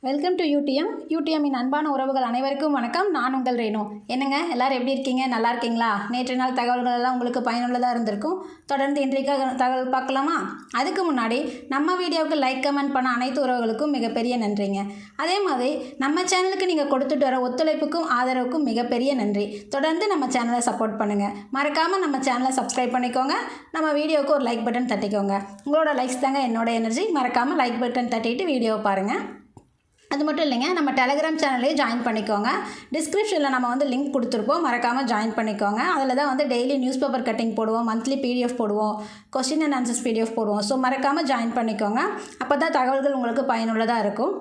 Welcome to யூடிஎம்மின் அன்பான உறவுகள் அனைவருக்கும் வணக்கம். நான் உங்கள் ரேணு. என்னங்க எல்லாரும் எப்படி இருக்கீங்க? நல்லா இருக்கீங்களா? நேற்று நாள் தகவல்கள் எல்லாம் உங்களுக்கு பயனுள்ளதாக இருந்திருக்கும். தொடர்ந்து இன்றைக்கு தகவல் பார்க்கலாமா? அதுக்கு முன்னாடி நம்ம வீடியோவுக்கு லைக் கமெண்ட் பண்ண அனைத்து உறவுகளுக்கும் மிகப்பெரிய நன்றிங்க. அதே மாதிரி நம்ம சேனலுக்கு நீங்கள் கொடுத்துட்டு வர ஒத்துழைப்புக்கும் ஆதரவுக்கும் மிகப்பெரிய நன்றி. தொடர்ந்து நம்ம சேனலை சப்போர்ட் பண்ணுங்கள். மறக்காமல் நம்ம சேனலை சப்ஸ்கிரைப் பண்ணிக்கோங்க. நம்ம வீடியோவுக்கு ஒரு லைக் பட்டன் தட்டிக்கோங்க. உங்களோட லைக்ஸ் தாங்க என்னோட எனர்ஜி. மறக்காமல் லைக் பட்டன் தட்டிட்டு வீடியோவை பாருங்கள். அது மட்டும் இல்லைங்க, நம்ம டெலகிராம் சேனல்லையும் ஜாயின் பண்ணிக்கோங்க. டிஸ்கிரிப்ஷனில் நம்ம லிங்க் கொடுத்துருப்போம், மறக்காமல் ஜாயின் பண்ணிக்கோங்க. அதில் தான் டெய்லி நியூஸ் பேப்பர் கட்டிங் போடுவோம், மந்த்லி பிடிஎஃப் போடுவோம், கொஸ்டின் அண்ட் ஆன்சர்ஸ் பிடிஎஃப் போடுவோம். ஸோ மறக்காமல் ஜாயின் பண்ணிக்கோங்க. அப்போ தான் தகவல்கள் உங்களுக்கு பயனுள்ளதாக இருக்கும்.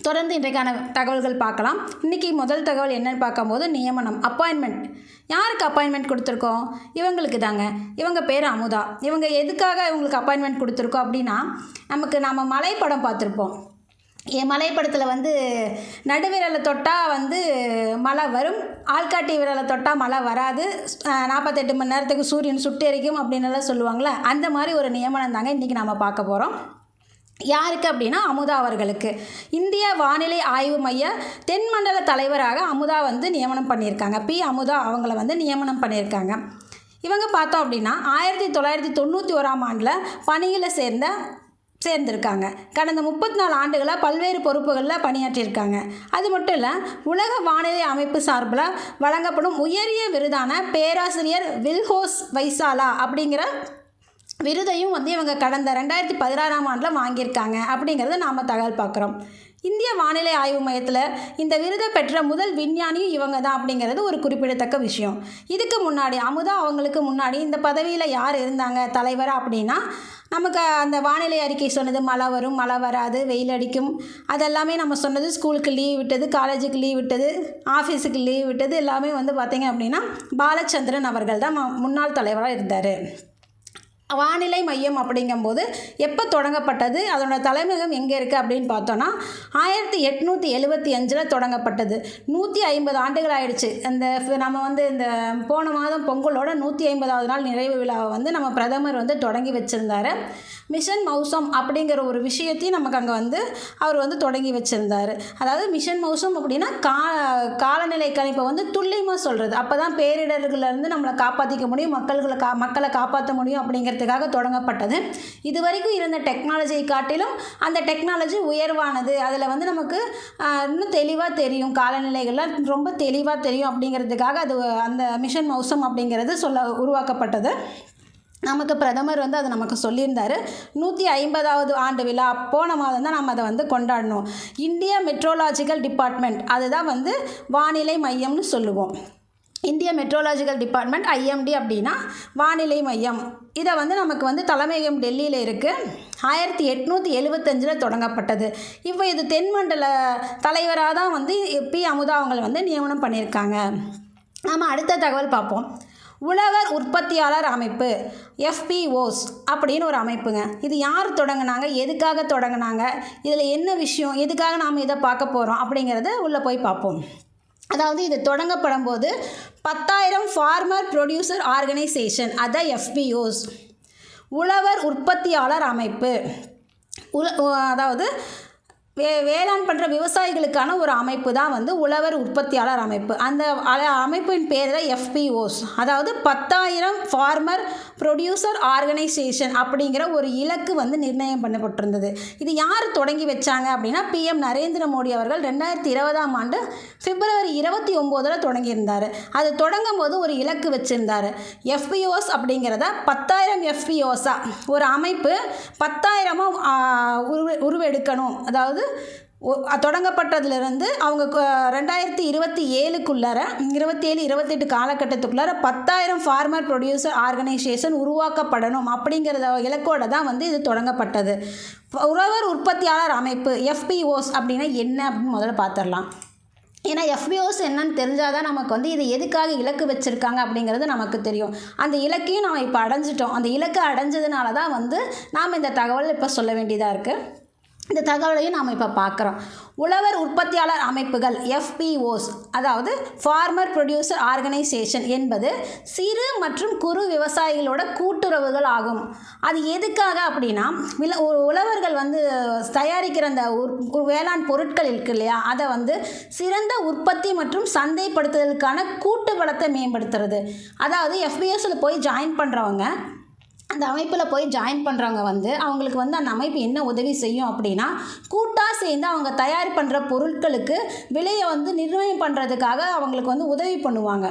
தொடர்ந்து இன்றைக்கான தகவல்கள் பார்க்கலாம். இன்றைக்கி முதல் தகவல் என்னென்னு பார்க்கும்போது நியமனம், அப்பாயின்மெண்ட். யாருக்கு அப்பாயின்மெண்ட் கொடுத்துருக்கோம்? இவங்களுக்கு தாங்க. இவங்க பேர் அமுதா. இவங்க எதுக்காக இவங்களுக்கு அப்பாயின்மெண்ட் கொடுத்துருக்கோம் அப்படின்னா, நம்ம மலை படம் பார்த்துருப்போம். என் மலைப்படத்தில் நடுவிரலை தொட்டால் மழை வரும், ஆள்காட்டி விரலை தொட்டால் மழை வராது, 48 மணி நேரத்துக்கு சூரியன் சுட்டெரிக்கும் அப்படின்னுலாம் சொல்லுவாங்களே, அந்த மாதிரி ஒரு நியமனம் தாங்க இன்றைக்கி நம்ம பார்க்க போகிறோம். யாருக்கு அப்படின்னா அமுதா அவர்களுக்கு. இந்திய வானிலை ஆய்வு மைய தென்மண்டல தலைவராக அமுதா நியமனம் பண்ணியிருக்காங்க. அமுதா அவங்கள நியமனம் பண்ணியிருக்காங்க. இவங்க பார்த்தோம் அப்படின்னா 1991ஆம் ஆண்டில் பணியில் சேர்ந்திருக்காங்க. கடந்த 34 ஆண்டுகளாக பல்வேறு பொறுப்புகளில் பணியாற்றியிருக்காங்க. அது மட்டும் இல்லை, உலக வானிலை அமைப்பு சார்பில் வழங்கப்படும் உயரிய விருதான பேராசிரியர் வில்ஹோஸ் வைசாலா அப்படிங்கிற விருதையும் இவங்க கடந்த 2016ஆம் ஆண்டில் வாங்கியிருக்காங்க அப்படிங்கிறத நாம் தகவல் பார்க்குறோம். இந்திய வானிலை ஆய்வு மையத்தில் இந்த விருதை பெற்ற முதல் விஞ்ஞானியும் இவங்க தான் அப்படிங்கிறது ஒரு குறிப்பிடத்தக்க விஷயம். இதுக்கு முன்னாடி அமுதா அவங்களுக்கு முன்னாடி இந்த பதவியில் யார் இருந்தாங்க தலைவராக அப்படின்னா, நமக்கு அந்த வானிலை அறிக்கை சொன்னது மழை வரும், மழை வராது, வெயில் அடிக்கும், அதெல்லாமே நம்ம சொன்னது, ஸ்கூலுக்கு லீவ் விட்டது, காலேஜுக்கு லீவ் விட்டது, ஆஃபீஸுக்கு லீவ் விட்டது எல்லாமே பார்த்திங்க அப்படின்னா பாலச்சந்திரன் அவர்கள் தான் முன்னாள் தலைவராக இருந்தார். வானிலை மையம் அப்படிங்கும்போது எப்போ தொடங்கப்பட்டது, அதோட தலைமையகம் எங்கே இருக்குது அப்படின்னு பார்த்தோன்னா 1875 தொடங்கப்பட்டது. 150 ஆண்டுகள் ஆயிடுச்சு. நம்ம இந்த போன மாதம் பொங்கலோட 150வது நாள் நிறைவு விழாவை நம்ம பிரதமர் தொடங்கி வச்சுருந்தார். மிஷன் மௌசம் அப்படிங்கிற ஒரு விஷயத்தையும் நமக்கு அங்கே அவர் தொடங்கி வச்சுருந்தார். அதாவது மிஷன் மௌசம் அப்படின்னா காலநிலை கணிப்பை துல்லியமாக சொல்கிறது. அப்போ தான் பேரிடர்கள்லேருந்து நம்மளை காப்பாற்றிக்க முடியும், மக்களை காப்பாற்ற முடியும் அப்படிங்கிறதுக்காக தொடங்கப்பட்டது. இது வரைக்கும் இருந்த டெக்னாலஜியை காட்டிலும் அந்த டெக்னாலஜி உயர்வானது. அதில் நமக்கு இன்னும் தெளிவாக தெரியும், காலநிலைகள்லாம் ரொம்ப தெளிவாக தெரியும் அப்படிங்கிறதுக்காக அந்த மிஷன் மௌசம் அப்படிங்கிறது உருவாக்கப்பட்டது. நமக்கு பிரதமர் அதை நமக்கு சொல்லியிருந்தார். 150வது ஆண்டு விழா போன மாதம் தான் நம்ம அதை கொண்டாடணும். இந்தியா மெட்ரோலாஜிக்கல் டிபார்ட்மெண்ட், அதுதான் வானிலை மையம்னு சொல்லுவோம். இந்திய மெட்ரோலாஜிக்கல் டிபார்ட்மெண்ட் ஐஎம்டி அப்படின்னா வானிலை மையம். இதை நமக்கு தலைமையகம் டெல்லியில் இருக்குது. 1875 தொடங்கப்பட்டது. இப்போ இது தென்மண்டல தலைவராக தான் அமுதா அவங்களை நியமனம் பண்ணியிருக்காங்க. நாம் அடுத்த தகவல் பார்ப்போம். உழவர் உற்பத்தியாளர் அமைப்பு FPOs அப்படின்னு ஒரு அமைப்புங்க. இது யார் தொடங்கினாங்க, எதுக்காக தொடங்கினாங்க, இதில் என்ன விஷயம், எதுக்காக நாம் இதை பார்க்க போகிறோம் அப்படிங்கிறத உள்ளே போய் பார்ப்போம். அதாவது இது தொடங்கப்படும் போது 10,000 ஃபார்மர் ப்ரொடியூசர் ஆர்கனைசேஷன், அதான் FPOs, உழவர் உற்பத்தியாளர் அமைப்பு. அதாவது வேளாண் பண்ணுற விவசாயிகளுக்கான ஒரு அமைப்பு தான் உழவர் உற்பத்தியாளர் அமைப்பு. அந்த அமைப்பின் பேர் தான் FPOs. அதாவது 10,000 ஃபார்மர் ப்ரொடியூசர் ஆர்கனைசேஷன் அப்படிங்கிற ஒரு இலக்கு நிர்ணயம் பண்ணப்பட்டிருந்தது. இது யார் தொடங்கி வச்சாங்க அப்படின்னா PM நரேந்திர மோடி அவர்கள் 2020ஆம் ஆண்டு பிப்ரவரி 29 தொடங்கியிருந்தார். அது தொடங்கும் போது ஒரு இலக்கு வச்சுருந்தார். FPOs அப்படிங்கிறத 10,000 FPOஸாக ஒரு அமைப்பு 10,000 உருவெடுக்கணும். அதாவது தொடங்கப்பட்டதுலேருந்து அவங்க 2027க்குள்ளார 27-28 காலகட்டத்துக்குள்ளார 10,000 ஃபார்மர் ப்ரொடியூசர் ஆர்கனைசேஷன் உருவாக்கப்படணும் அப்படிங்கிறத இலக்கோடு தான் இது தொடங்கப்பட்டது. உழவர் உற்பத்தியாளர் அமைப்பு FPOs அப்படின்னா என்ன அப்படின்னு முதல்ல பார்த்துடலாம். ஏன்னா FPOs என்னன்னு தெரிஞ்சால் தான் நமக்கு இது எதுக்காக இலக்கு வச்சுருக்காங்க அப்படிங்கிறது நமக்கு தெரியும். அந்த இலக்கையும் நம்ம இப்போ அடைஞ்சிட்டோம். அந்த இலக்கை அடைஞ்சதுனால தான் நாம் இந்த தகவல் இப்போ சொல்ல வேண்டியதாக இருக்குது. இந்த தகவலையும் நாம் இப்போ பார்க்குறோம். உழவர் உற்பத்தியாளர் அமைப்புகள் FPOs, அதாவது ஃபார்மர் ப்ரொடியூசர் ஆர்கனைசேஷன் என்பது சிறு மற்றும் குறு விவசாயிகளோட கூட்டுறவுகள் ஆகும். அது எதுக்காக அப்படின்னா, உழவர்கள் வந்து தயாரிக்கிற அந்த வேளாண் பொருட்கள் இருக்கு இல்லையா, அதை வந்து சிறந்த உற்பத்தி மற்றும் சந்தைப்படுத்துதலுக்கான கூட்டு பலத்தை மேம்படுத்துறது. அதாவது FPOஸில் போய் ஜாயின் பண்ணுறவங்க, அந்த அமைப்பில் போய் ஜாயின் பண்ணுறவங்க வந்து அவங்களுக்கு வந்து அந்த அமைப்பு என்ன உதவி செய்யும் அப்படின்னா, கூட்டாக சேர்ந்து அவங்க தயார் பண்ணுற பொருட்களுக்கு விலையை வந்து நிர்ணயம் பண்ணுறதுக்காக அவங்களுக்கு வந்து உதவி பண்ணுவாங்க.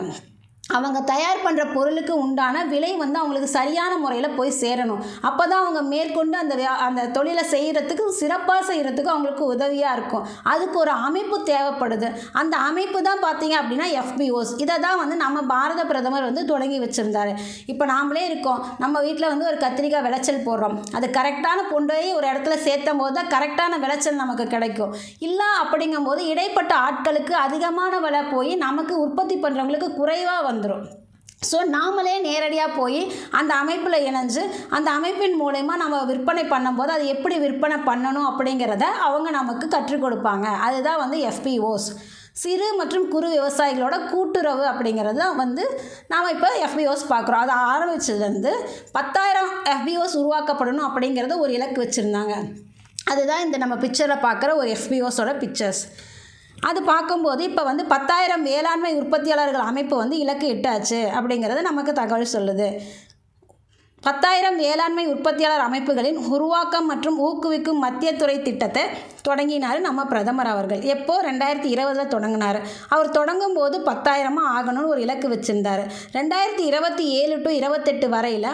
அவங்க தயார் பண்ணுற பொருளுக்கு உண்டான விலை வந்து அவங்களுக்கு சரியான முறையில் போய் சேரணும். அப்போ தான் அவங்க மேற்கொண்டு அந்த தொழிலை செய்கிறதுக்கு, சிறப்பாக செய்கிறதுக்கு அவங்களுக்கு உதவியாக இருக்கும். அதுக்கு ஒரு அமைப்பு தேவைப்படுது. அந்த அமைப்பு தான் பார்த்தீங்க அப்படின்னா FPOs. இதை தான் வந்து நம்ம பாரத பிரதமர் வந்து தொடங்கி வச்சுருந்தாரு. இப்போ நாமளே இருக்கோம், நம்ம வீட்டில் வந்து ஒரு கத்திரிக்காய் விளைச்சல் போடுறோம். அது கரெக்டான பொண்டை ஒரு இடத்துல சேர்த்தும் போது தான் கரெக்டான விளைச்சல் நமக்கு கிடைக்கும். இல்லை அப்படிங்கும்போது இடைப்பட்ட ஆட்களுக்கு அதிகமான விலை போய் நமக்கு உற்பத்தி பண்ணுறவங்களுக்கு குறைவாக வந்துடும். ஸோ நாமளே நேரடியாக போய் அந்த அமைப்பில் இணைஞ்சு அந்த அமைப்பின் மூலயமா நம்ம விற்பனை பண்ணும்போது அது எப்படி விற்பனை பண்ணணும் அப்படிங்கிறத அவங்க நமக்கு கற்றுக் கொடுப்பாங்க. அதுதான் வந்து FPOs, சிறு மற்றும் குறு விவசாயிகளோட கூட்டுறவு அப்படிங்கிறது தான் வந்து நாம் இப்போ FPOs பார்க்குறோம். அதை ஆரம்பித்ததுலேருந்து 10,000 FPOs உருவாக்கப்படணும் அப்படிங்கிறது ஒரு இலக்கு வச்சுருந்தாங்க. அதுதான் இந்த நம்ம பிக்சரில் பார்க்குற ஒரு FPOஸோட பிக்சர்ஸ். அது பார்க்கும்போது இப்போ வந்து 10,000 வேளாண்மை உற்பத்தியாளர்கள் அமைப்பு வந்து இலக்கு எட்டாச்சு அப்படிங்கிறது நமக்கு தகவல் சொல்லுது. 10,000 வேளாண்மை உற்பத்தியாளர் அமைப்புகளின் உருவாக்கம் மற்றும் ஊக்குவிக்கும் மத்திய துறை திட்டத்தை தொடங்கினார் நம்ம பிரதமர் அவர்கள். எப்போ? 2020 தொடங்கினார். அவர் தொடங்கும் போது 10,000 ஆகணும்னு ஒரு இலக்கு வச்சுருந்தார். 2027 to 28 வரையில்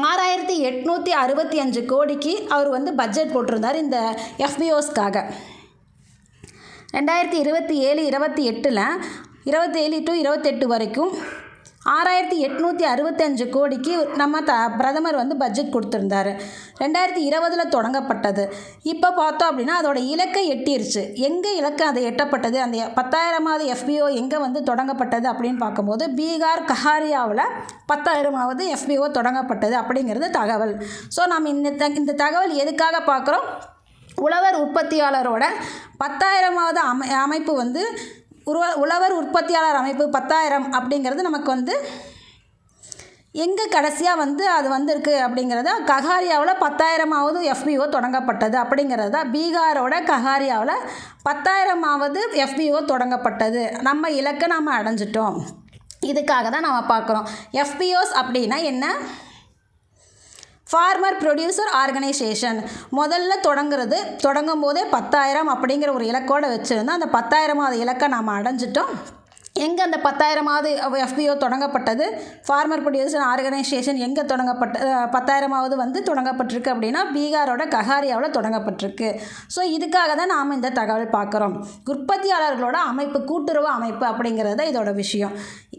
6,865 கோடிக்கு அவர் வந்து பட்ஜெட் போட்டிருந்தார் இந்த FPOஸ்க்காக. 2027-28 27 to 28 வரைக்கும் 6,865 கோடிக்கு நம்ம பிரதமர் வந்து பட்ஜெட் கொடுத்துருந்தாரு. 2020 தொடங்கப்பட்டது. இப்போ பார்த்தோம் அப்படின்னா அதோட இலக்கை எட்டிருச்சு. எங்கே இலக்கு அது எட்டப்பட்டது, அந்த 10,000வது FPO எங்கே வந்து தொடங்கப்பட்டது அப்படின்னு பார்க்கும்போது பீகார் கஹாரியாவில் 10,000வது FPO தொடங்கப்பட்டது அப்படிங்கிறது தகவல். ஸோ நம்ம இந்த தகவல் எதுக்காக பார்க்குறோம்? உழவர் உற்பத்தியாளரோட 10,000வது அமைப்பு வந்து உழவர் உற்பத்தியாளர் அமைப்பு 10,000 அப்படிங்கிறது நமக்கு வந்து எங்கே கடைசியாக வந்து அது வந்திருக்கு அப்படிங்கிறத கஹாரியாவில் 10,000வது FPO தொடங்கப்பட்டது அப்படிங்கிறது தான். பீகாரோட கஹாரியாவில் 10,000வது FPO தொடங்கப்பட்டது. நம்ம இலக்கை நம்ம அடைஞ்சிட்டோம். இதுக்காக தான் நம்ம பார்க்குறோம். FPOs அப்படின்னா என்ன? Farmer producer organisation. முதல்ல தொடங்கும் போதே 10,000 அப்படிங்கிற ஒரு இலக்கோடு வச்சுருந்தோம். அந்த 10,000வது இலக்கை நாம் அடைஞ்சிட்டோம். எங்கே அந்த 10,000வது FPO தொடங்கப்பட்டது? ஃபார்மர் ப்ரொடியூசர் ஆர்கனைசேஷன் எங்கே 10,000வது வந்து தொடங்கப்பட்டிருக்கு அப்படின்னா பீகாரோட கஹாரியாவில் தொடங்கப்பட்டிருக்கு. ஸோ இதுக்காக தான் நாம் இந்த தகவல் பார்க்குறோம். உற்பத்தியாளர்களோட அமைப்பு, கூட்டுறவு அமைப்பு அப்படிங்கிறது இதோட விஷயம்.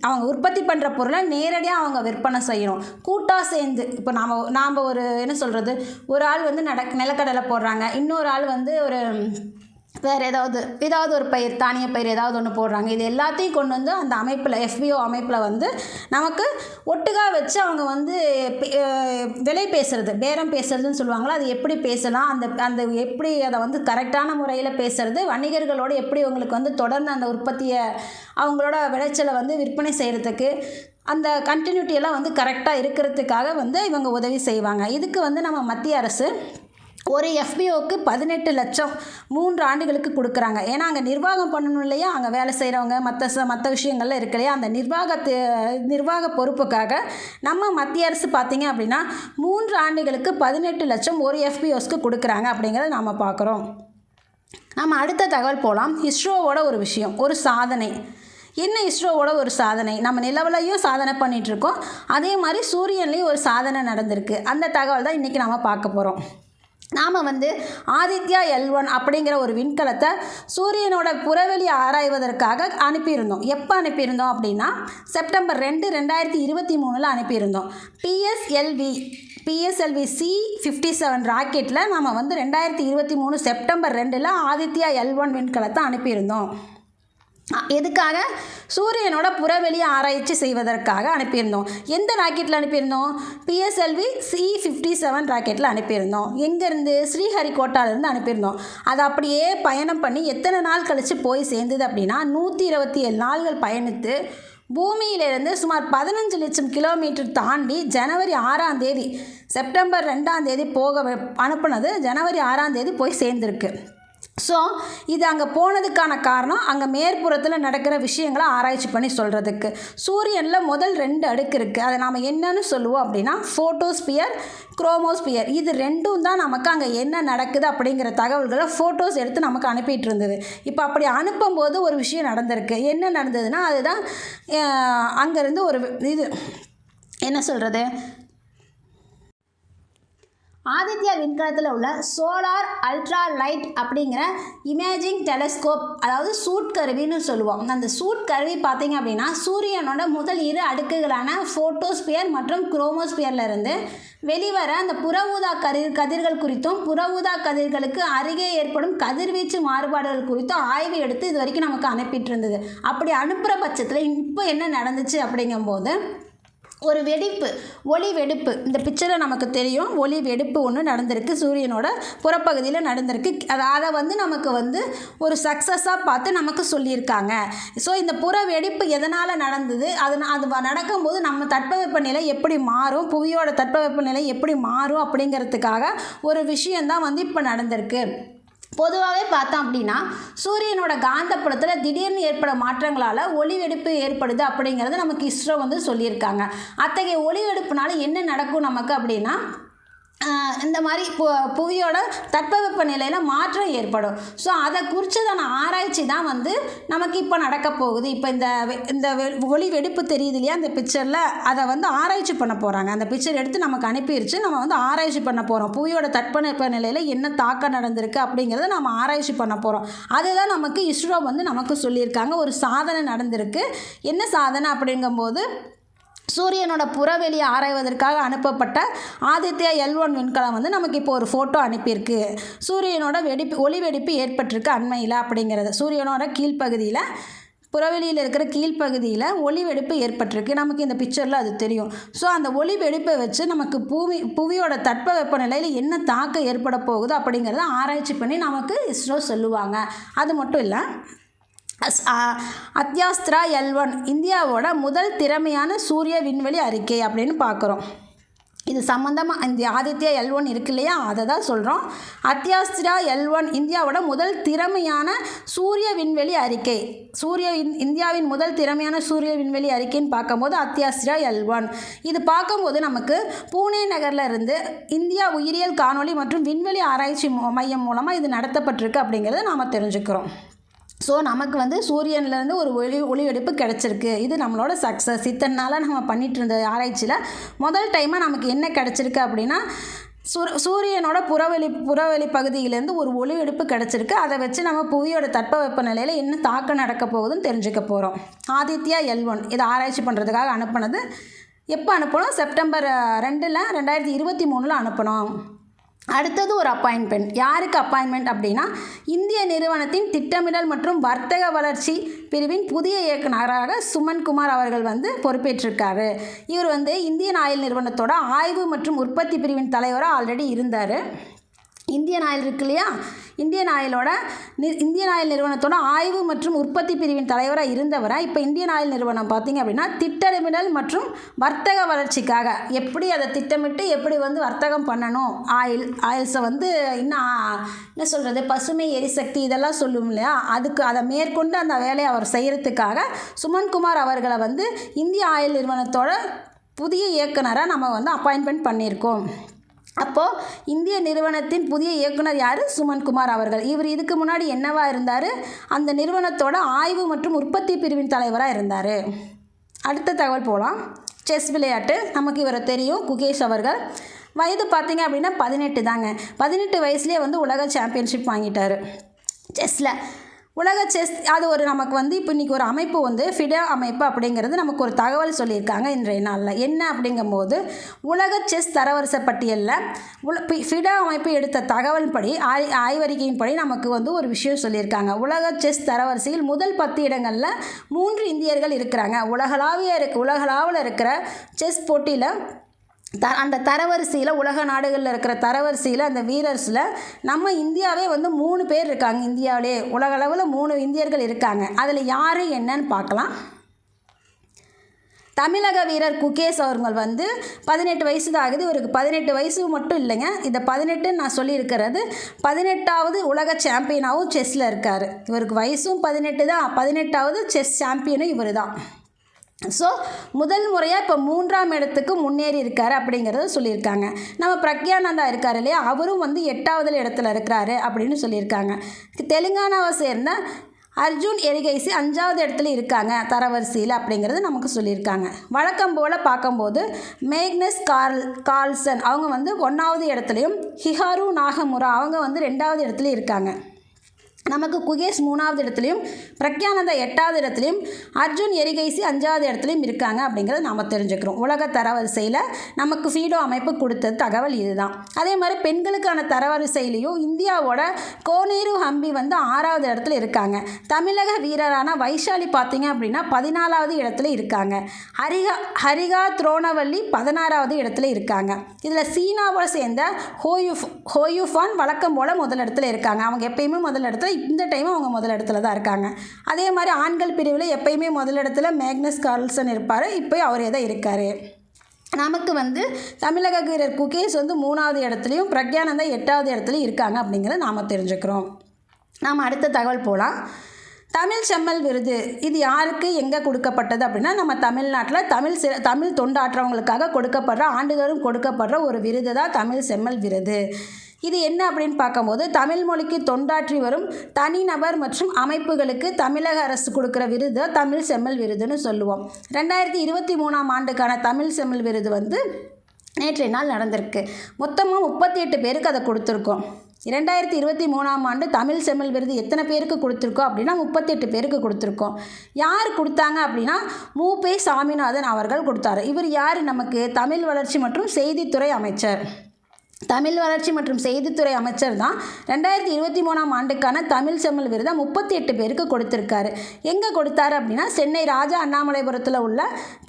அவங்க உற்பத்தி பண்ணுற பொருளை நேரடியாக அவங்க விற்பனை செய்யணும். கூட்டாக சேர்ந்து இப்போ நாம் ஒரு என்ன சொல்கிறது, ஒரு ஆள் வந்து நிலக்கடலை போடுறாங்க, இன்னொரு ஆள் வந்து வேறு ஏதாவது ஒரு பயிர், தானிய பயிர் ஏதாவது ஒன்று போடுறாங்க. இது எல்லாத்தையும் கொண்டு வந்து அந்த அமைப்பில், FPO அமைப்பில் வந்து நமக்கு ஒட்டுக்காக வச்சு அவங்க வந்து விலை பேசுகிறது, பேரம் பேசுறதுன்னு சொல்லுவாங்களா, அது எப்படி பேசலாம், அந்த எப்படி அதை வந்து கரெக்டான முறையில் பேசுறது, வணிகர்களோடு எப்படி அவங்களுக்கு வந்து தொடர்ந்து அந்த உற்பத்தியை, அவங்களோட விளைச்சலை வந்து விற்பனை செய்கிறதுக்கு, அந்த கண்டினியூட்டியெல்லாம் வந்து கரெக்டாக இருக்கிறதுக்காக வந்து இவங்க உதவி செய்வாங்க. இதுக்கு வந்து நம்ம மத்திய அரசு ஒரு FPOக்கு 18 லட்சம் 3 ஆண்டுகளுக்கு கொடுக்குறாங்க. ஏன்னா அங்கே நிர்வாகம் பண்ணணும் இல்லையா, அங்கே வேலை செய்கிறவங்க மற்ற விஷயங்கள்லாம் இருக்கு இல்லையா, அந்த நிர்வாக பொறுப்புக்காக நம்ம மத்திய அரசு பார்த்திங்க அப்படின்னா 3 ஆண்டுகளுக்கு 18 லட்சம் ஒரு FPOஸ்க்கு கொடுக்குறாங்க அப்படிங்கிறத நாம் பார்க்குறோம். நம்ம அடுத்த தகவல் போகலாம். இஸ்ரோவோட ஒரு விஷயம், ஒரு சாதனை. என்ன இஸ்ரோவோட ஒரு சாதனை? நம்ம நிலவுலையும் சாதனை பண்ணிகிட்ருக்கோம், அதே மாதிரி சூரியன்லேயும் ஒரு சாதனை நடந்திருக்கு. அந்த தகவல் தான் இன்றைக்கி நாம் பார்க்க போகிறோம். நாம் வந்து ஆதித்யா L1 அப்படிங்கிற ஒரு விண்கலத்தை சூரியனோட புறவெளி ஆராய்வதற்காக அனுப்பியிருந்தோம். எப்போ அனுப்பியிருந்தோம் அப்படின்னா செப்டம்பர் 2, 2023 அனுப்பியிருந்தோம். PSLV C-57 ராக்கெட்டில் நம்ம வந்து 2023 செப்டம்பர் 2 ஆதித்யா L1 விண்கலத்தை அனுப்பியிருந்தோம். எதுக்காக? சூரியனோட புறவெளி ஆராய்ச்சி செய்வதற்காக அனுப்பியிருந்தோம். எந்த ராக்கெட்டில் அனுப்பியிருந்தோம்? PSLV C-57 ராக்கெட்டில் அனுப்பியிருந்தோம். எங்கேருந்து? ஸ்ரீஹரிகோட்டாலேருந்து அனுப்பியிருந்தோம். அதை அப்படியே பயணம் பண்ணி எத்தனை நாள் கழித்து போய் சேர்ந்தது அப்படின்னா 127 நாள்கள் பயணித்து பூமியிலிருந்து சுமார் 15 லட்சம் கிலோமீட்டர் தாண்டி ஜனவரி 6ஆம் தேதி, செப்டம்பர் 2ஆம் தேதி அனுப்புனது ஜனவரி 6ஆம் தேதி போய் சேர்ந்துருக்கு. ஸோ இது அங்கே போனதுக்கான காரணம் அங்கே மேற்புறத்தில் நடக்கிற விஷயங்களை ஆராய்ச்சி பண்ணி சொல்கிறதுக்கு. சூரியனில் முதல் 2 அடுக்கு இருக்குது. அதை நாம் என்னன்னு சொல்லுவோம் அப்படின்னா ஃபோட்டோஸ்பியர், குரோமோஸ்பியர். இது ரெண்டும் தான் நமக்கு அங்கே என்ன நடக்குது அப்படிங்கிற தகவல்களை ஃபோட்டோஸ் எடுத்து நமக்கு அனுப்பிட்டு இருந்தது. இப்போ அப்படி அனுப்பும்போது ஒரு விஷயம் நடந்திருக்கு. என்ன நடந்ததுன்னா அதுதான் அங்கேருந்து ஒரு இது என்ன சொல்கிறது, ஆதித்யா விண்கலத்தில் உள்ள சோலார் அல்ட்ரா லைட் அப்படிங்கிற இமேஜிங் டெலஸ்கோப், அதாவது சூட் கருவின்னு சொல்லுவோம். அந்த சூட் கருவி பார்த்திங்க அப்படின்னா சூரியனோட முதல் 2 அடுக்குகளான ஃபோட்டோஸ்பியர் மற்றும் குரோமோஸ்பியர்லேருந்து வெளிவர அந்த புற ஊதா கதிர்கள் குறித்தும் புற ஊதா கதிர்களுக்கு அருகே ஏற்படும் கதிர்வீச்சு மாறுபாடுகள் குறித்தும் ஆய்வு எடுத்து இது வரைக்கும் நமக்கு அனுப்பிட்டு இருந்தது. அப்படி அனுப்புகிற பட்சத்தில் இப்போ என்ன நடந்துச்சு அப்படிங்கும்போது ஒரு வெடிப்பு, ஒளி வெடிப்பு, இந்த பிக்சரில் நமக்கு தெரியும். ஒளி வெடிப்பு ஒன்று நடந்திருக்கு, சூரியனோட புறப்பகுதியில் நடந்திருக்கு. அதை நமக்கு ஒரு சக்ஸஸாக பார்த்து நமக்கு சொல்லியிருக்காங்க. ஸோ இந்த புற வெடிப்பு எதனால் நடந்தது, அது நடக்கும்போது நம்ம தட்பவெப்பநிலை எப்படி மாறும், புவியோட தட்பவெப்பநிலை எப்படி மாறும் அப்படிங்கிறதுக்காக ஒரு விஷயந்தான் இப்போ நடந்திருக்கு. பொதுவாகவே பார்த்தோம் அப்படின்னா சூரியனோட காந்தப்புலத்தில் திடீர்னு ஏற்பட மாற்றங்களால் ஒளி வெடிப்பு ஏற்படுது அப்படிங்கிறது நமக்கு இஸ்ரோ சொல்லியிருக்காங்க. அத்தகைய ஒளி வெடிப்புனால என்ன நடக்கும் நமக்கு அப்படின்னா இந்த மாதிரி புவியோட தட்பவெப்ப நிலையில் மாற்றம் ஏற்படும். ஸோ அதை குறித்ததான ஆராய்ச்சி தான் நமக்கு இப்போ நடக்க போகுது. இப்போ இந்த ஒளி வெடிப்பு தெரியுது இல்லையா, அந்த பிக்சரில் அதை ஆராய்ச்சி பண்ண போகிறாங்க. அந்த பிக்சர் எடுத்து நமக்கு அனுப்பிடுச்சு. நம்ம ஆராய்ச்சி பண்ண போகிறோம். புவியோட தட்பவெப்ப நிலையில் என்ன தாக்கம் நடந்திருக்கு அப்படிங்கிறத நம்ம ஆராய்ச்சி பண்ண போகிறோம். அதுதான் நமக்கு இஸ்ரோ நமக்கு சொல்லியிருக்காங்க. ஒரு சாதனை நடந்திருக்கு. என்ன சாதனை அப்படிங்கும்போது சூரியனோட புறவெளியை ஆராய்வதற்காக அனுப்பப்பட்ட ஆதித்யா L1 விண்கலம் நமக்கு இப்போ ஒரு ஃபோட்டோ அனுப்பியிருக்கு. சூரியனோட ஒளி வெடிப்பு ஏற்பட்டிருக்கு அண்மையில் அப்படிங்கிறது. சூரியனோட கீழ்ப்பகுதியில், புறவெளியில் இருக்கிற கீழ்ப்பகுதியில் ஒளி வெடிப்பு ஏற்பட்டிருக்கு. நமக்கு இந்த பிக்சரில் அது தெரியும். ஸோ அந்த ஒளி வெடிப்பை வச்சு நமக்கு புவியோட தட்பவெப்ப நிலையில் என்ன தாக்கம் ஏற்பட போகுது அப்படிங்கிறத ஆராய்ச்சி பண்ணி நமக்கு இஸ்ரோ சொல்லுவாங்க. அது மட்டும் இல்லை, அத்யாஸ்த்ரா L1 இந்தியாவோட முதல் திறமையான சூரிய விண்வெளி அறிக்கை அப்படின்னு பார்க்குறோம். இது சம்மந்தமாக இந்த ஆதித்யா L1 இருக்கு இல்லையா, அதை தான் சொல்கிறோம். அத்யாஸ்த்ரா L1 இந்தியாவோட முதல் திறமையான சூரிய விண்வெளி அறிக்கை. இந்தியாவின் முதல் திறமையான சூரிய விண்வெளி அறிக்கைன்னு பார்க்கும்போது அத்யாஸ்த்ரா L1. இது பார்க்கும்போது நமக்கு பூனே நகரில் இருந்து இந்தியா உயிரியல் காணொளி மற்றும் விண்வெளி ஆராய்ச்சி மையம் மூலமாக இது நடத்தப்பட்டிருக்கு அப்படிங்கிறத நாம் தெரிஞ்சுக்கிறோம். ஸோ நமக்கு சூரியன்லேருந்து ஒரு ஒளி வெடிப்பு கிடச்சிருக்கு. இது நம்மளோட சக்ஸஸ். இத்தனை நாளாக நம்ம பண்ணிகிட்டு இருந்த ஆராய்ச்சியில் முதல் டைமாக நமக்கு என்ன கிடச்சிருக்கு அப்படின்னா சூரியனோட புறவெளி பகுதியிலேருந்து ஒரு ஒளி வெடிப்பு கிடச்சிருக்கு. அதை வச்சு நம்ம புவியோட தட்பவெப்ப நிலையில் என்ன தாக்கம் நடக்க போகுதுன்னு தெரிஞ்சுக்க போகிறோம். ஆதித்யா L1 இதை ஆராய்ச்சி பண்ணுறதுக்காக அனுப்புனது. எப்போ அனுப்பணும்? செப்டம்பர் 2, 2023 அனுப்பணும். அடுத்தது ஒரு அப்பாயின்மெண்ட். யாருக்கு அப்பாயின்மெண்ட் அப்படின்னா இந்திய நிறுவனத்தின் திட்டமிடல் மற்றும் வர்த்தக வளர்ச்சி பிரிவின் புதிய இயக்குநராக சுமன்குமார் அவர்கள் பொறுப்பேற்றிருக்காரு. இவர் இந்தியன் ஆயில் நிறுவனத்தோட ஆய்வு மற்றும் உற்பத்தி பிரிவின் தலைவராக ஆல்ரெடி இருந்தார். இந்தியன் ஆயில் இருக்கு இல்லையா, இந்தியன் ஆயில் நிறுவனத்தோட ஆய்வு மற்றும் உற்பத்தி பிரிவின் தலைவராக இருந்தவரை இப்போ இந்தியன் ஆயில் நிறுவனம் பார்த்திங்க அப்படின்னா திட்டமிடல் மற்றும் வர்த்தக வளர்ச்சிக்காக எப்படி அதை திட்டமிட்டு எப்படி வர்த்தகம் பண்ணணும், ஆயில்ஸை இன்னும் என்ன சொல்கிறது, பசுமை எரிசக்தி இதெல்லாம் சொல்லும் இல்லையா, அதை மேற்கொண்டு அந்த வேலையை அவர் செய்கிறதுக்காக சுமன்குமார் அவர்களை இந்திய ஆயில் நிறுவனத்தோட புதிய இயக்குனராக நம்ம அப்பாயின்மெண்ட் பண்ணியிருக்கோம். அப்போது இந்திய நிறுவனத்தின் புதிய இயக்குனர் யார்? சுமன்குமார் அவர்கள். இவர் இதுக்கு முன்னாடி என்னவா இருந்தார்? அந்த நிறுவனத்தோட ஆய்வு மற்றும் உற்பத்தி பிரிவின் தலைவராக இருந்தார். அடுத்த தகவல் போகலாம். செஸ் விளையாட்டு. நமக்கு இவரை தெரியும், குகேஷ் அவர்கள். வயது பார்த்திங்க அப்படின்னா 18 தாங்க. 18 வயசுலேயே உலக சாம்பியன்ஷிப் வாங்கிட்டார் செஸ்ஸில். உலக செஸ் அது ஒரு நமக்கு வந்து இப்போ இன்றைக்கி ஒரு அமைப்பு வந்து ஃபிடா அமைப்பு அப்படிங்கிறது நமக்கு ஒரு தகவல் சொல்லியிருக்காங்க இன்றைய நாளில். என்ன அப்படிங்கும்போது உலக செஸ் தரவரிசை பட்டியலில் ஃபிடா அமைப்பு எடுத்த தகவல் படி ஆய்வறிக்கையின்படி நமக்கு வந்து ஒரு விஷயம் சொல்லியிருக்காங்க. உலக செஸ் தரவரிசையில் முதல் 10 இடங்களில் 3 இந்தியர்கள் இருக்கிறாங்க. உலகளாவில் இருக்கிற செஸ் போட்டியில் அந்த தரவரிசையில் உலக நாடுகளில் இருக்கிற தரவரிசையில் அந்த வீரர்ஸில் நம்ம இந்தியாவே வந்து 3 பேர் இருக்காங்க. இந்தியாவிலே உலகளவில் 3 இந்தியர்கள் இருக்காங்க. அதில் யார் என்னன்னு பார்க்கலாம். தமிழக வீரர் குகேஷ் அவர்கள் வந்து 18 வயசு தான் ஆகுது. இவருக்கு 18 வயசு மட்டும் இல்லைங்க, இந்த 18 நான் சொல்லியிருக்கிறது 18வது உலக சாம்பியனாகவும் செஸ்ஸில் இருக்கார். இவருக்கு வயசும் 18 தான், 18வது செஸ் சாம்பியனும் இவர் தான். ஸோ முதல் முறையாக இப்போ 3ஆம் இடத்துக்கு முன்னேறி இருக்கார் அப்படிங்கிறத சொல்லியிருக்காங்க. நம்ம பிரக்யானந்தா இருக்கார் இல்லையா, அவரும் வந்து 8வது இடத்துல இருக்கிறாரு அப்படின்னு சொல்லியிருக்காங்க. தெலுங்கானாவை சேர்ந்த அர்ஜுன் எரிகைசி 5வது இடத்துல இருக்காங்க தரவரிசையில் அப்படிங்கிறது நமக்கு சொல்லியிருக்காங்க. வழக்கம் போல் பார்க்கும்போது மேக்னஸ் கார்ல்சன் அவங்க வந்து 1வது இடத்துலையும், ஹிஹாரு நாகமுரா அவங்க வந்து 2வது இடத்துலையும் இருக்காங்க. நமக்கு குகேஷ் 3வது இடத்துலையும், பிரக்யானந்தா 8வது இடத்துலையும், அர்ஜுன் எரிகைசி 5வது இடத்துலையும் இருக்காங்க அப்படிங்கிறத நாம் தெரிஞ்சுக்கிறோம். உலக தரவரிசையில் நமக்கு ஃபீடோ அமைப்பு கொடுத்த தகவல் இதுதான். அதே மாதிரி பெண்களுக்கான தரவரிசையிலையும் இந்தியாவோட கோனேரு ஹம்பி வந்து 6வது இடத்துல இருக்காங்க. தமிழக வீரரான வைஷாலி பார்த்தீங்க அப்படின்னா 14வது இடத்துல இருக்காங்க. ஹரிகா துரோணவல்லி 16வது இடத்துல இருக்காங்க. இதில் சீனாவோட சேர்ந்த ஹோயுஃபான் வழக்கம் போல் முதல் இடத்துல இருக்காங்க. அவங்க எப்பயுமே முதல் இடத்துல, இந்த டைம் அவங்க முதல் இடத்துல தான் இருக்காங்க. அதே மாதிரி ஆண்கள் பிரிவில் எப்பயுமே முதல் இடத்துல மேக்னஸ் கார்ல்சன் இருப்பார். இப்போ அவரே தான் இருக்கார். நமக்கு வந்து தமிழக வீரர் குகேஷ் வந்து 3வது இடத்துலையும், பிரக்யானந்தா 8வது இடத்துலையும் இருக்காங்க அப்படிங்கிறத நாம் தெரிஞ்சுக்கிறோம். நாம் அடுத்த தகவல் போகலாம். தமிழ் செம்மல் விருது இது யாருக்கு எங்கே கொடுக்கப்பட்டது அப்படின்னா, நம்ம தமிழ்நாட்டில் தமிழ் தொண்டாற்றவங்களுக்காக கொடுக்கப்படுற, ஆண்டுதோறும் கொடுக்கப்படுற ஒரு விருது தான் தமிழ் செம்மல் விருது. இது என்ன அப்படின்னு பார்க்கும்போது, தமிழ் மொழிக்கு தொண்டாற்றி வரும் தனிநபர் மற்றும் அமைப்புகளுக்கு தமிழக அரசு கொடுக்குற விருது தமிழ் செம்மல் விருதுன்னு சொல்லுவோம். 2023ஆம் ஆண்டுக்கான தமிழ் செம்மல் விருது வந்து நேற்றைய நாள் நடந்திருக்கு. மொத்தமாக 38 பேருக்கு அதை கொடுத்துருக்கோம். 2023ஆம் ஆண்டு தமிழ் செம்மல் விருது எத்தனை பேருக்கு கொடுத்துருக்கோம் அப்படின்னா 38 பேருக்கு கொடுத்துருக்கோம். யார் கொடுத்தாங்க அப்படின்னா மூபே சாமிநாதன் அவர்கள் கொடுத்தாரு. இவர் யார்? நமக்கு தமிழ் வளர்ச்சி மற்றும் செய்தித்துறை அமைச்சர். தமிழ் வளர்ச்சி மற்றும் செய்தித்துறை அமைச்சர் தான் 2023ஆம் ஆண்டுக்கான தமிழ் செம்மல் விருதை 38 பேருக்கு கொடுத்துருக்காரு. எங்கே கொடுத்தாரு அப்படின்னா சென்னை ராஜா அண்ணாமலைபுரத்தில் உள்ள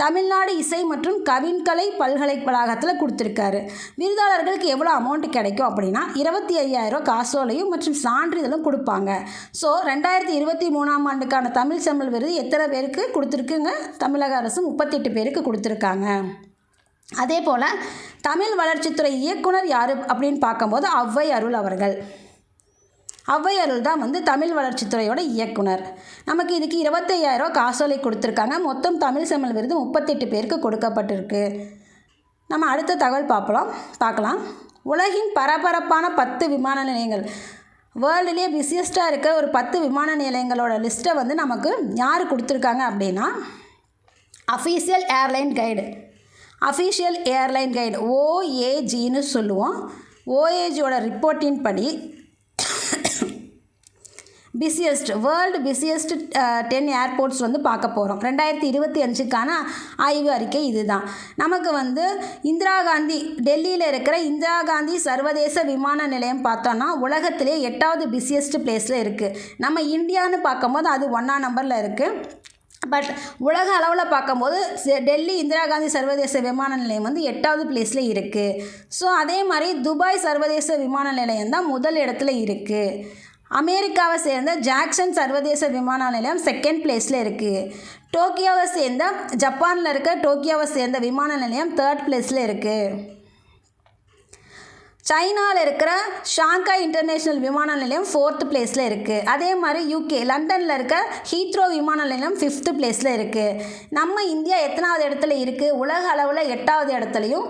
தமிழ்நாடு இசை மற்றும் கவின்கலை பல்கலைக்கழகத்தில் கொடுத்துருக்காரு. விருதாளர்களுக்கு எவ்வளோ அமௌண்ட் கிடைக்கும் அப்படின்னா 25,000 காசோலையும் மற்றும் சான்றிதழும் கொடுப்பாங்க. ஸோ 2023ஆம் ஆண்டுக்கான தமிழ் செம்மல் விருது எத்தனை பேருக்கு கொடுத்துருக்குங்க? தமிழக அரசு 38 பேருக்கு கொடுத்துருக்காங்க. அதே போல் தமிழ் வளர்ச்சித்துறை இயக்குனர் யார் அப்படின்னு பார்க்கும்போது ஔவை அருள் அவர்கள். ஔவை அருள் தான் வந்து தமிழ் வளர்ச்சித்துறையோட இயக்குனர். நமக்கு இதுக்கு 25,000 காசோலை கொடுத்துருக்காங்க. மொத்தம் தமிழ் செம்மல் விருது 38 பேருக்கு கொடுக்கப்பட்டிருக்கு. நம்ம அடுத்த தகவல் பார்க்கலாம். உலகின் பரபரப்பான 10 விமான நிலையங்கள், வேர்ல்டுலேயே பிஸியஸ்ட்டாக இருக்க ஒரு 10 விமான நிலையங்களோட லிஸ்ட்டை வந்து நமக்கு யார் கொடுத்துருக்காங்க அப்படின்னா அஃபீஷியல் ஏர்லைன் கைடு OAGன்னு சொல்லுவோம். OAGயோட ரிப்போர்ட்டின் படி வேர்ல்டு பிஸியஸ்ட் 10 ஏர்போர்ட்ஸ் வந்து பார்க்க போகிறோம். 2025க்கான ஆய்வு அறிக்கை இதுதான். நமக்கு வந்து டெல்லியில் இருக்கிற இந்திரா காந்தி சர்வதேச விமான நிலையம் பார்த்தோன்னா உலகத்திலே 8வது பிஸியஸ்ட் பிளேஸில் இருக்குது. நம்ம இந்தியான்னு பார்க்கும்போது அது 1ஆம் நம்பரில் இருக்குது. பட் உலக அளவில் பார்க்கும்போது டெல்லி இந்திரா காந்தி சர்வதேச விமான நிலையம் வந்து 8வது பிளேஸில் இருக்குது. ஸோ அதே மாதிரி துபாய் சர்வதேச விமான நிலையம் தான் முதல் இடத்துல இருக்குது. அமெரிக்காவை சேர்ந்த ஜாக்சன் சர்வதேச விமான நிலையம் 2nd பிளேஸில் இருக்குது. ஜப்பானில் இருக்க டோக்கியோவை சேர்ந்த விமான நிலையம் 3rd பிளேஸில் இருக்குது. சைனாவில் இருக்கிற ஷாங்காய் இன்டர்நேஷ்னல் விமான நிலையம் 4th பிளேஸில் இருக்குது. அதே மாதிரி UK லண்டனில் இருக்க ஹீத்ரோ விமான நிலையம் 5th பிளேஸில் இருக்குது. நம்ம இந்தியா எத்தனாவது இடத்துல இருக்குது? உலக அளவில் 8வது இடத்துலையும்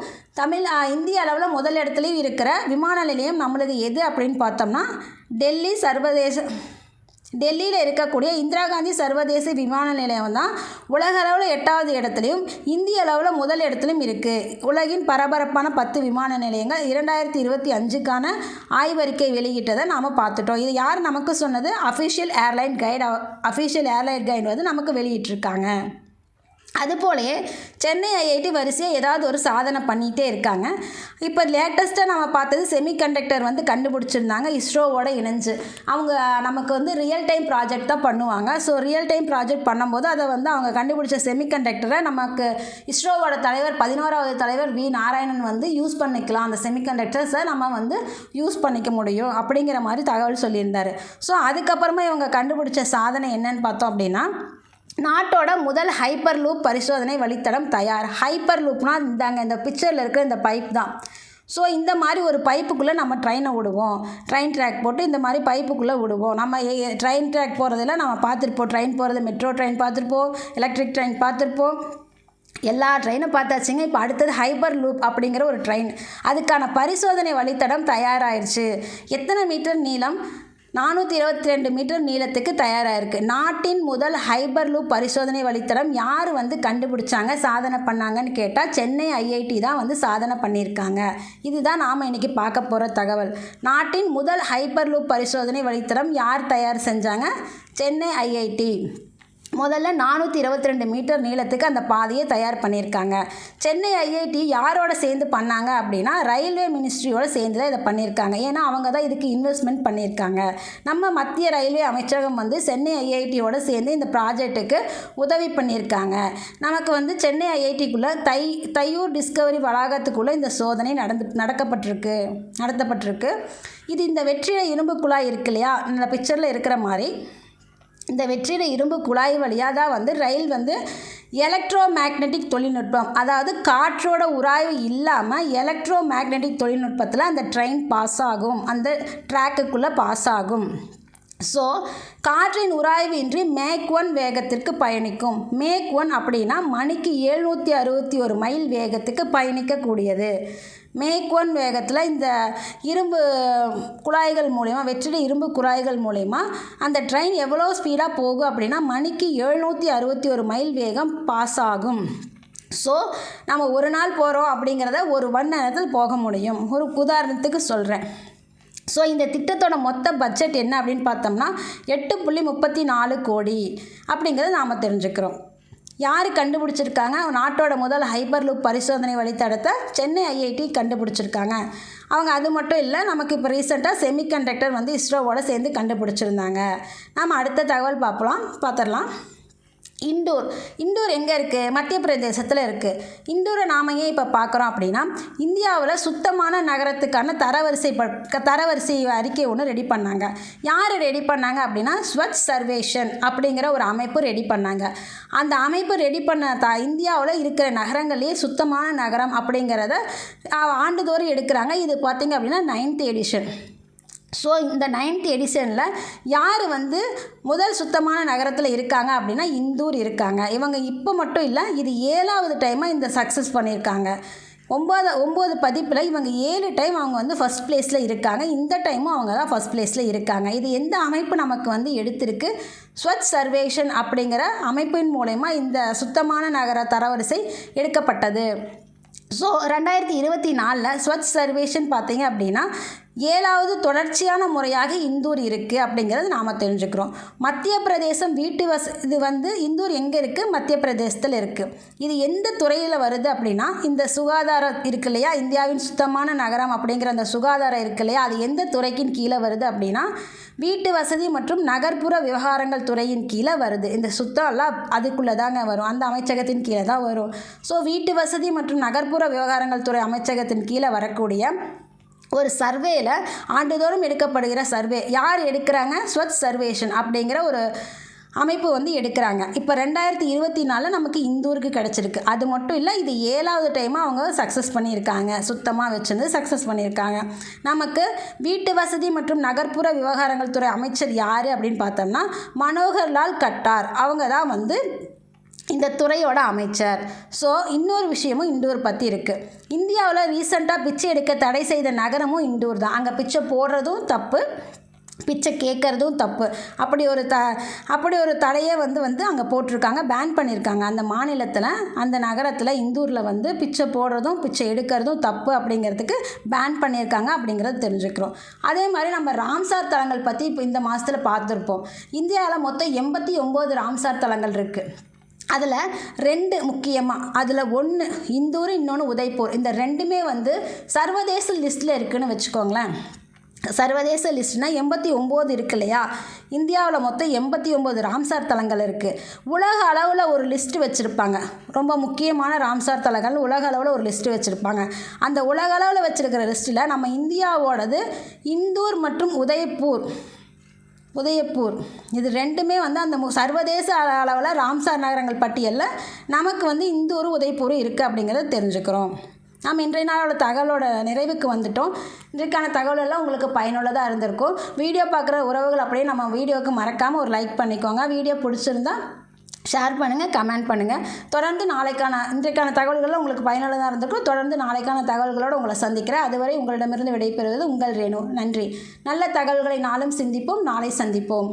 இந்திய அளவில் முதல் இடத்துலையும் இருக்கிற விமான நிலையம் நம்மளது எது அப்படின்னு பார்த்தோம்னா டெல்லி டெல்லியில் இருக்கக்கூடிய இந்திரா காந்தி சர்வதேச விமான நிலையம் தான் உலக அளவில் 8வது இடத்துலையும் இந்திய அளவில் முதல் இடத்துலையும் இருக்குது. உலகின் பரபரப்பான 10 விமான நிலையங்கள் 2025க்கான ஆய்வறிக்கை வெளியிட்டதை நாம் பார்த்துட்டோம். இது யார் நமக்கு சொன்னது? அஃபிஷியல் ஏர்லைன் கைடு வந்து நமக்கு வெளியிட்டிருக்காங்க. அதுபோலயே சென்னை ஐஐடி வரிசையாக ஏதாவது ஒரு சாதனை பண்ணிகிட்டே இருக்காங்க. இப்போ லேட்டஸ்ட்டாக நம்ம பார்த்தது செமிகண்டக்டர் வந்து கண்டுபிடிச்சிருந்தாங்க இஸ்ரோவோட இணைஞ்சு. அவங்க நமக்கு வந்து ரியல் டைம் ப்ராஜெக்ட் தான் பண்ணுவாங்க. ஸோ ரியல் டைம் ப்ராஜெக்ட் பண்ணும்போது அதை வந்து அவங்க கண்டுபிடிச்ச செமிகண்டக்டரை நமக்கு இஸ்ரோவோட தலைவர் 11வது தலைவர் வி நாராயணன் வந்து யூஸ் பண்ணிக்கலாம். அந்த செமிகண்டக்டர்ஸை நம்ம வந்து யூஸ் பண்ணிக்க முடியும் அப்படிங்கிற மாதிரி தகவல் சொல்லியிருந்தார். ஸோ அதுக்கப்புறமா இவங்க கண்டுபிடிச்ச சாதனை என்னன்னு பார்த்தோம் அப்படின்னா, நாட்டோட முதல் ஹைப்பர் லூப் பரிசோதனை வழித்தடம் தயார். ஹைப்பர் லூப்னா இந்த பிக்சரில் இருக்கிற இந்த பைப் தான். ஸோ இந்த மாதிரி ஒரு பைப்புக்குள்ளே நம்ம ட்ரெயினை விடுவோம். ட்ரெயின் ட்ராக் போட்டு இந்த மாதிரி பைப்புக்குள்ளே விடுவோம். நம்ம ட்ரெயின் ட்ராக் போகிறதில் நம்ம பார்த்துருப்போம். ட்ரெயின் போகிறது மெட்ரோ ட்ரெயின் பார்த்துருப்போம், எலக்ட்ரிக் ட்ரெயின் பார்த்துருப்போம், எல்லா ட்ரெயினும் பார்த்தாச்சுங்க. இப்போ அடுத்தது ஹைப்பர் லூப் அப்படிங்கிற ஒரு ட்ரெயின். அதுக்கான பரிசோதனை வழித்தடம் தயாராகிருச்சு. எத்தனை மீட்டர் நீளம்? 422 மீட்டர் நீளத்துக்கு தயாராக இருக்குது. நாட்டின் முதல் ஹைப்பர் லூப் பரிசோதனை வழித்தடம் யார் வந்து கண்டுபிடிச்சாங்க, சாதனை பண்ணாங்கன்னு கேட்டால் சென்னை ஐஐடி தான் வந்து சாதனை பண்ணியிருக்காங்க. இதுதான் நாம் இன்றைக்கி பார்க்க போகிற தகவல். நாட்டின் முதல் ஹைப்பர் லூப் பரிசோதனை வழித்தடம் யார் தயார் செஞ்சாங்க? சென்னை ஐஐடி. முதல்ல 422 மீட்டர் நீளத்துக்கு அந்த பாதையை தயார் பண்ணியிருக்காங்க. சென்னை ஐஐடி யாரோட சேர்ந்து பண்ணாங்க அப்படின்னா, ரயில்வே மினிஸ்ட்ரியோட சேர்ந்து தான் இதை பண்ணியிருக்காங்க. ஏன்னா அவங்க தான் இதுக்கு இன்வெஸ்ட்மெண்ட் பண்ணியிருக்காங்க. நம்ம மத்திய ரயில்வே அமைச்சகம் வந்து சென்னை ஐஐடியோட சேர்ந்து இந்த ப்ராஜெக்ட்டுக்கு உதவி பண்ணியிருக்காங்க. நமக்கு வந்து சென்னை ஐஐடிக்குள்ளே தையூர் டிஸ்கவரி வளாகத்துக்குள்ளே இந்த சோதனை நடத்தப்பட்டிருக்கு. இது இந்த வெற்றிட இரும்பு குழாய் இருக்கு இல்லையா, இந்த பிக்சரில் இருக்கிற மாதிரி இந்த வெற்றிட இரும்பு குழாய் வழியாக தான் வந்து ரயில் வந்து எலக்ட்ரோ மேக்னெட்டிக் தொழில்நுட்பம், அதாவது காற்றோட உராய்வு இல்லாமல் எலக்ட்ரோ மேக்னெட்டிக் தொழில்நுட்பத்தில் அந்த ட்ரெயின் பாஸ் ஆகும், அந்த ட்ராக்குக்குள்ளே பாஸ் ஆகும். ஸோ காற்றின் உராய்வு இன்றி மேக் 1 வேகத்திற்கு பயணிக்கும். மேக் 1 அப்படின்னா மணிக்கு 761 மைல் வேகத்துக்கு பயணிக்கக்கூடியது. மேக் 1 வேகத்தில் இந்த இரும்பு குழாய்கள் மூலயமா, வெற்றிட இரும்பு குழாய்கள் மூலயமா அந்த ட்ரெயின் எவ்வளோ ஸ்பீடாக போகும் அப்படின்னா மணிக்கு 761 மைல் வேகம் பாஸ் ஆகும். ஸோ நம்ம ஒரு நாள் போகிறோம் அப்படிங்கிறத ஒரு மணி நேரத்தில் போக முடியும். ஒரு உதாரணத்துக்கு சொல்கிறேன். ஸோ இந்த திட்டத்தோட மொத்த பட்ஜெட் என்ன அப்படின்னு பார்த்தோம்னா 8.34 கோடி அப்படிங்கிறத நாம் தெரிஞ்சுக்கிறோம். யார் கண்டுபிடிச்சிருக்காங்க? நாட்டோட முதல் ஹைப்பர் லூப் பரிசோதனை வழித்தடத்தை சென்னை ஐஐடி கண்டுபிடிச்சிருக்காங்க. அவங்க அது மட்டும் இல்லை, நமக்கு இப்போ ரீசெண்டாக செமிகண்டக்டர் வந்து இஸ்ரோவோட சேர்ந்து கண்டுபிடிச்சிருந்தாங்க. நம்ம அடுத்த தகவல் பார்த்துடலாம். இண்டூர் எங்கே இருக்குது? மத்திய பிரதேசத்தில் இருக்குது. இண்டூரை நாம் ஏன் இப்போ பார்க்குறோம் அப்படின்னா, இந்தியாவில் சுத்தமான நகரத்துக்கான தரவரிசை அறிக்கை ஒன்று ரெடி பண்ணாங்க. யார் ரெடி பண்ணாங்க அப்படின்னா, ஸ்வச் சர்வேஷன் அப்படிங்கிற ஒரு அமைப்பு ரெடி பண்ணாங்க. அந்த அமைப்பு ரெடி பண்ண இந்தியாவில் இருக்கிற நகரங்கள்லேயே சுத்தமான நகரம் அப்படிங்கிறத ஆண்டுதோறும் எடுக்கிறாங்க. இது பார்த்திங்க அப்படின்னா 9th எடிஷன். ஸோ இந்த 9th எடிஷனில் யார் வந்து முதல் சுத்தமான நகரத்தில் இருக்காங்க அப்படின்னா இந்தூர் இருக்காங்க. இவங்க இப்போ மட்டும் இல்லை, இது 7வது டைமாக இந்த சக்ஸஸ் பண்ணியிருக்காங்க. 9 பதிப்பில் இவங்க 7 டைம் அவங்க வந்து ஃபஸ்ட் பிளேஸில் இருக்காங்க. இந்த டைமும் அவங்க தான் ஃபஸ்ட் பிளேஸில் இருக்காங்க. இது எந்த அமைப்பு நமக்கு வந்து எடுத்திருக்கு? ஸ்வச் சர்வேஷன் அப்படிங்கிற அமைப்பின் மூலமா இந்த சுத்தமான நகர தரவரிசை எடுக்கப்பட்டது. ஸோ 2024 ஸ்வச் சர்வேஷன் பார்த்திங்க அப்படின்னா 7வது தொடர்ச்சியான முறையாக இந்தூர் இருக்குது அப்படிங்கிறது நாம் தெரிஞ்சுக்கிறோம். மத்திய பிரதேசம் இது வந்து இந்தூர் எங்கே இருக்குது? மத்திய பிரதேசத்தில் இருக்குது. இது எந்த துறையில் வருது அப்படின்னா, இந்த சுகாதாரம் இருக்கு இல்லையா, இந்தியாவின் சுத்தமான நகரம் அப்படிங்கிற அந்த சுகாதாரம் இருக்கு இல்லையா, அது எந்த துறைக்கின் கீழே வருது அப்படின்னா வீட்டு வசதி மற்றும் நகர்ப்புற விவகாரங்கள் துறையின் கீழே வருது. இந்த சுத்தம்லாம் அதுக்குள்ளே தாங்க வரும், அந்த அமைச்சகத்தின் கீழே தான் வரும். ஸோ வீட்டு வசதி மற்றும் நகர்ப்புற விவகாரங்கள் துறை அமைச்சகத்தின் கீழே வரக்கூடிய ஒரு சர்வேயில் ஆண்டுதோறும் எடுக்கப்படுகிற சர்வே யார் எடுக்கிறாங்க? ஸ்வச் சர்வேஷன் அப்படிங்கிற ஒரு அமைப்பு வந்து எடுக்கிறாங்க. இப்போ 2024 நமக்கு இந்தூருக்கு கிடச்சிருக்கு. அது மட்டும் இல்லை, இது 7வது டைமாக அவங்க சக்ஸஸ் பண்ணியிருக்காங்க. சுத்தமாக வச்சுருந்து சக்ஸஸ் பண்ணியிருக்காங்க. நமக்கு வீட்டு வசதி மற்றும் நகர்ப்புற விவகாரங்கள் துறை அமைச்சர் யார் அப்படின்னு பார்த்தோம்னா மனோகர் லால் கட்டார். அவங்க தான் வந்து இந்த துறையோட அமைச்சர். ஸோ இன்னொரு விஷயமும் இண்டூர் பற்றி இருக்குது. இந்தியாவில் ரீசெண்டாக பிச்சை எடுக்க தடை செய்த நகரமும் இண்டூர் தான். அங்கே பிச்சை போடுறதும் தப்பு, பிச்சை கேட்குறதும் தப்பு. அப்படி ஒரு தடையே வந்து அங்கே போட்டிருக்காங்க, பேன் பண்ணியிருக்காங்க. அந்த மாநிலத்தில், அந்த நகரத்தில், இந்தூரில் வந்து பிச்சை போடுறதும் பிச்சை எடுக்கிறதும் தப்பு அப்படிங்கிறதுக்கு பேன் பண்ணியிருக்காங்க அப்படிங்கிறது தெரிஞ்சுக்கிறோம். அதே மாதிரி நம்ம ராம்சார் தலங்கள் பற்றி இப்போ இந்த மாதத்தில் பார்த்துருப்போம். இந்தியாவில் மொத்தம் 89 ராம்சார் தலங்கள் இருக்குது. அதில் 2 முக்கியமாக, அதில் ஒன்று இந்தூர், இன்னொன்று உதய்பூர். இந்த 2மே வந்து சர்வதேச லிஸ்ட்டில் இருக்குதுன்னு வச்சுக்கோங்களேன். சர்வதேச லிஸ்ட்னா 89 இருக்கு இல்லையா? இந்தியாவில் மொத்தம் 89 ராம்சார் தலங்கள் இருக்குது. உலக அளவில் ஒரு லிஸ்ட்டு வச்சுருப்பாங்க. ரொம்ப முக்கியமான ராம்சார் தலங்கள் உலக அளவில் ஒரு லிஸ்ட்டு வச்சுருப்பாங்க. அந்த உலக அளவில் வச்சுருக்கிற லிஸ்ட்டில் நம்ம இந்தியாவோடது இந்தூர் மற்றும் உதய்பூர் இது 2மே வந்து அந்த சர்வதேச அளவில் ராம்சார் நகரங்கள் பட்டியலில் நமக்கு வந்து இந்தூர், உதய்பூர் இருக்குது அப்படிங்கிறத தெரிஞ்சுக்கிறோம். நாம் இன்றைய நாளோட தகவலோட நிறைவுக்கு வந்துட்டோம். இன்றைக்கான தகவல் எல்லாம் உங்களுக்கு பயனுள்ளதாக இருந்திருக்கும். வீடியோ பார்க்குற உறவுகள் அப்படியே நம்ம வீடியோவுக்கு மறக்காமல் ஒரு லைக் பண்ணிக்கோங்க. வீடியோ பிடிச்சிருந்தா ஷேர் பண்ணுங்கள், கமெண்ட் பண்ணுங்கள். தொடர்ந்து இன்றைக்கான தகவல்கள் உங்களுக்கு பயனுள்ளதாக இருந்திருக்கும். தொடர்ந்து நாளைக்கான தகவல்களோடு உங்களை சந்திக்கிறேன். அதுவரை உங்களிடமிருந்து விடைபெறுவது உங்கள் ரேணு. நன்றி. நல்ல தகவல்களை நாளும் சிந்திப்போம், நாளை சந்திப்போம்.